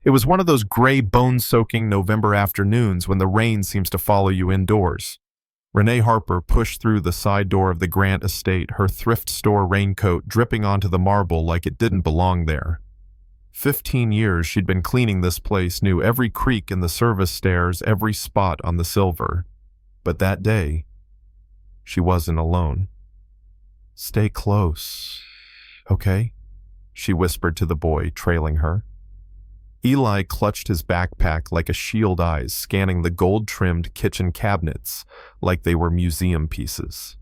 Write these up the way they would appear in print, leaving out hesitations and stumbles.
It was one of those gray, bone-soaking November afternoons when the rain seems to follow you indoors. Renee Harper pushed through the side door of the Grant estate, her thrift store raincoat dripping onto the marble like it didn't belong there. 15 years she'd been cleaning this place, knew every creak in the service stairs, every spot on the silver. But that day, she wasn't alone. "Stay close, okay?" she whispered to the boy, trailing her. Eli clutched his backpack like a shield, eyes scanning the gold-trimmed kitchen cabinets like they were museum pieces.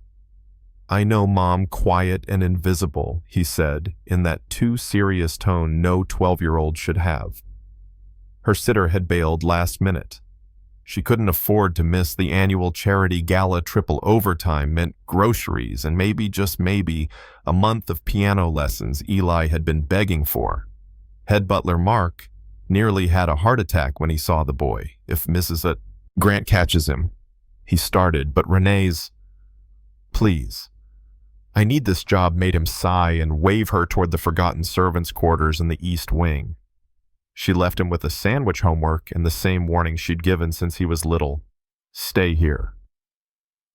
"I know, Mom, quiet and invisible," he said, in that too serious tone no 12-year-old should have. Her sitter had bailed last minute. She couldn't afford to miss the annual charity gala. Triple overtime meant groceries and maybe, just maybe, a month of piano lessons Eli had been begging for. Head butler Mark nearly had a heart attack when he saw the boy. "If Mrs. Grant catches him," he started, but Renee's "please, I need this job" made him sigh and wave her toward the forgotten servants' quarters in the East Wing. She left him with a sandwich homework and the same warning she'd given since he was little: "Stay here."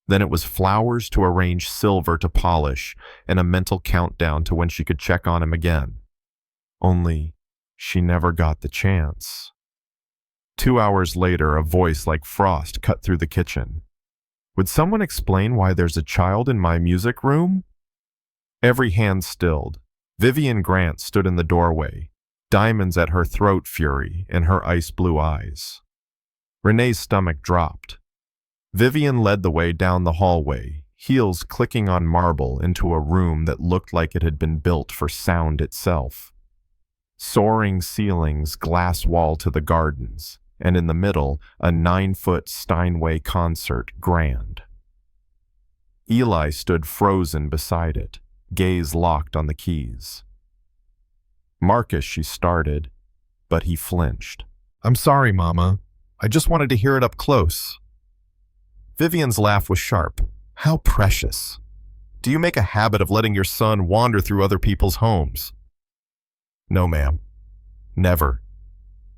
Then it was flowers to arrange, silver to polish, and a mental countdown to when she could check on him again. Only she never got the chance. 2 hours later, a voice like frost cut through the kitchen. "Would someone explain why there's a child in my music room?" Every hand stilled. Vivian Grant stood in the doorway, diamonds at her throat, fury in her ice-blue eyes. Renee's stomach dropped. Vivian led the way down the hallway, heels clicking on marble, into a room that looked like it had been built for sound itself. Soaring ceilings, glass wall to the gardens, and in the middle, a 9-foot Steinway concert grand. Eli stood frozen beside it, gaze locked on the keys. "Marcus," she started, but he flinched. "I'm sorry, Mama. I just wanted to hear it up close." Vivian's laugh was sharp. "How precious. Do you make a habit of letting your son wander through other people's homes?" "No, ma'am. Never,"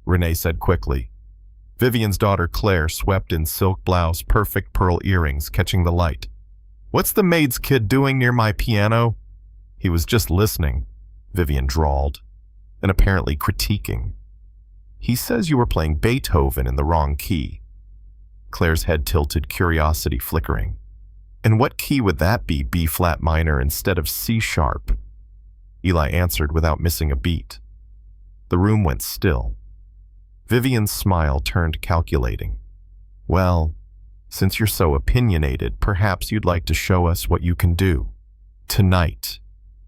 Renee said quickly. Vivian's daughter Claire swept in silk blouse, perfect pearl earrings catching the light. "What's the maid's kid doing near my piano?" "He was just listening," Vivian drawled, and apparently critiquing. "He says you were playing Beethoven in the wrong key." Claire's head tilted, curiosity flickering. "And what key would that be, B-flat minor instead of C-sharp?" Eli answered without missing a beat. The room went still. Vivian's smile turned calculating. "Well, since you're so opinionated, perhaps you'd like to show us what you can do. Tonight,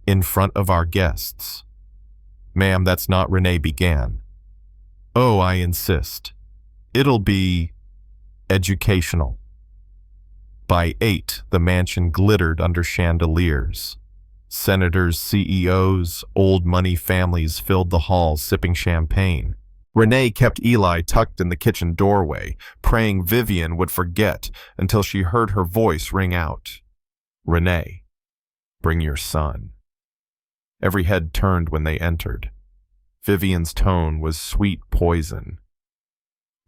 in front of our guests." "Ma'am, that's not," Renee began. "Oh, I insist. It'll be educational." By 8, the mansion glittered under chandeliers. Senators, CEOs, old money families filled the halls sipping champagne. Renee kept Eli tucked in the kitchen doorway, praying Vivian would forget, until she heard her voice ring out. "Renee, bring your son." Every head turned when they entered. Vivian's tone was sweet poison.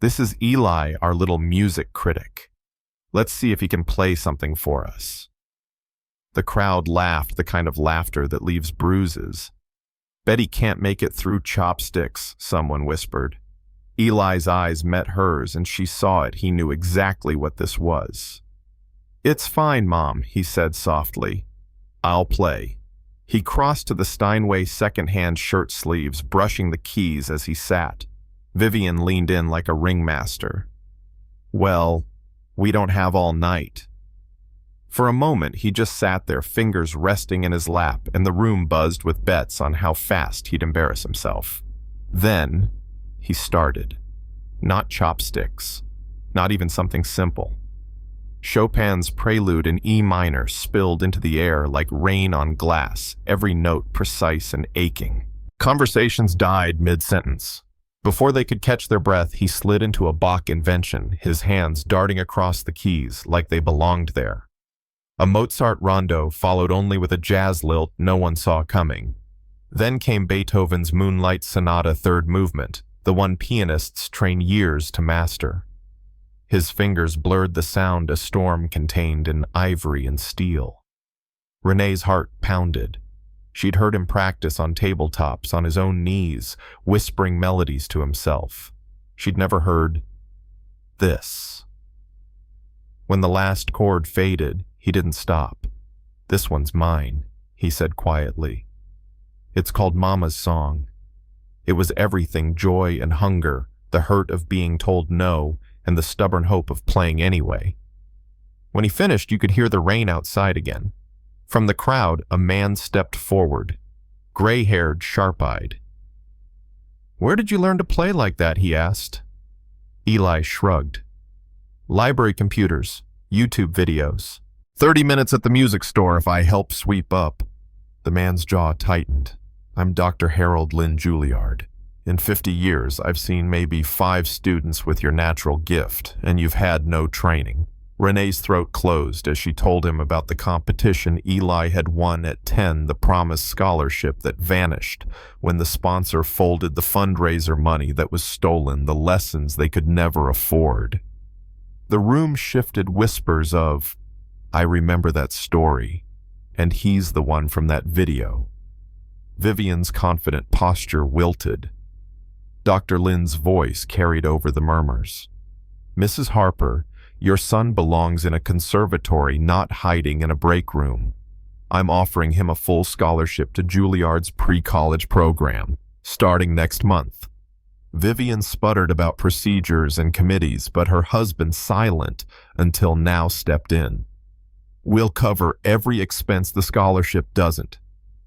"This is Eli, our little music critic. Let's see if he can play something for us." The crowd laughed, the kind of laughter that leaves bruises. "Betty can't make it through chopsticks," someone whispered. Eli's eyes met hers, and she saw it. He knew exactly what this was. "It's fine, Mom," he said softly. "I'll play." He crossed to the Steinway second-hand shirt sleeves, brushing the keys as he sat. Vivian leaned in like a ringmaster. "Well, we don't have all night." For a moment, he just sat there, fingers resting in his lap, and the room buzzed with bets on how fast he'd embarrass himself. Then, he started. Not chopsticks. Not even something simple. Chopin's Prelude in E minor spilled into the air like rain on glass, every note precise and aching. Conversations died mid-sentence. Before they could catch their breath, he slid into a Bach invention, his hands darting across the keys like they belonged there. A Mozart rondo followed only with a jazz lilt no one saw coming. Then came Beethoven's Moonlight Sonata third movement, the one pianists train years to master. His fingers blurred the sound a storm contained in ivory and steel. Renee's heart pounded. She'd heard him practice on tabletops, on his own knees, whispering melodies to himself. She'd never heard this. When the last chord faded, he didn't stop. "This one's mine," he said quietly. "It's called Mama's Song." It was everything: joy and hunger, the hurt of being told no, and the stubborn hope of playing anyway. When he finished, you could hear the rain outside again. From the crowd, a man stepped forward, gray-haired, sharp-eyed. "Where did you learn to play like that?" he asked. Eli shrugged. "Library computers, YouTube videos. 30 minutes at the music store if I help sweep up." The man's jaw tightened. "I'm Dr. Harold Lynn Juilliard. In 50 years, I've seen maybe 5 students with your natural gift, and you've had no training." Renee's throat closed as she told him about the competition Eli had won at 10, the promised scholarship that vanished when the sponsor folded the fundraiser money that was stolen, the lessons they could never afford. The room shifted whispers of, "I remember that story, and he's the one from that video." Vivian's confident posture wilted. Dr. Lynn's voice carried over the murmurs. "Mrs. Harper, your son belongs in a conservatory, not hiding in a break room. I'm offering him a full scholarship to Juilliard's pre-college program, starting next month." Vivian sputtered about procedures and committees, but her husband, silent until now, stepped in. "We'll cover every expense the scholarship doesn't.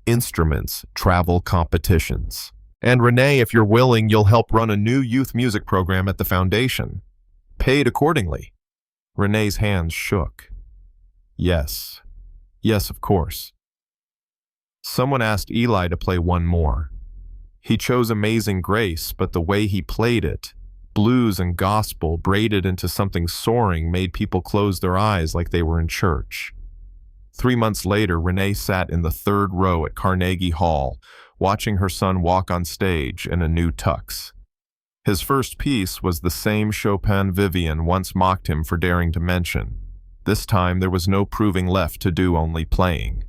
Instruments, travel, competitions. And Renee, if you're willing, you'll help run a new youth music program at the foundation. Paid accordingly." Renee's hands shook. Yes, of course." Someone asked Eli to play one more. He chose Amazing Grace, but the way he played it, blues and gospel braided into something soaring, made people close their eyes like they were in church. 3 months later, Renee sat in the 3rd row at Carnegie Hall, watching her son walk on stage in a new tux. His first piece was the same Chopin Vivian once mocked him for daring to mention. This time there was no proving left to do, only playing.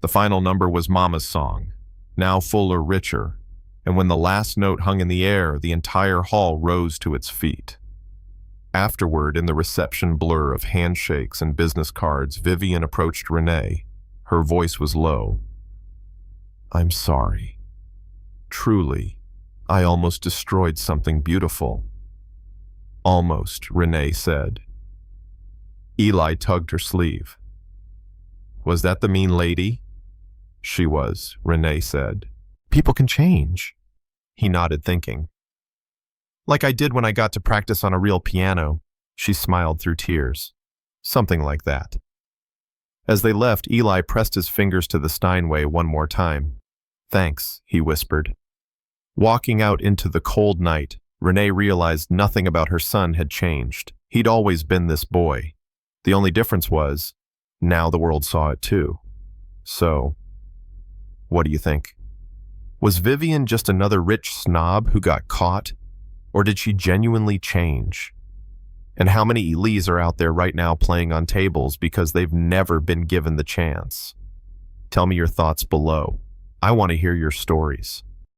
The final number was Mama's Song, now fuller, richer, and when the last note hung in the air, the entire hall rose to its feet. Afterward, in the reception blur of handshakes and business cards, Vivian approached Renee. Her voice was low. "I'm sorry. Truly. I almost destroyed something beautiful." "Almost," Renee said. Eli tugged her sleeve. "Was that the mean lady?" "She was," Renee said. "People can change." He nodded, thinking. "Like I did when I got to practice on a real piano." She smiled through tears. "Something like that." As they left, Eli pressed his fingers to the Steinway one more time. "Thanks," he whispered. Walking out into the cold night, Renee realized nothing about her son had changed. He'd always been this boy. The only difference was, now the world saw it too. So, what do you think? Was Vivian just another rich snob who got caught? Or did she genuinely change? And how many Elis are out there right now playing on tables because they've never been given the chance? Tell me your thoughts below. I want to hear your stories.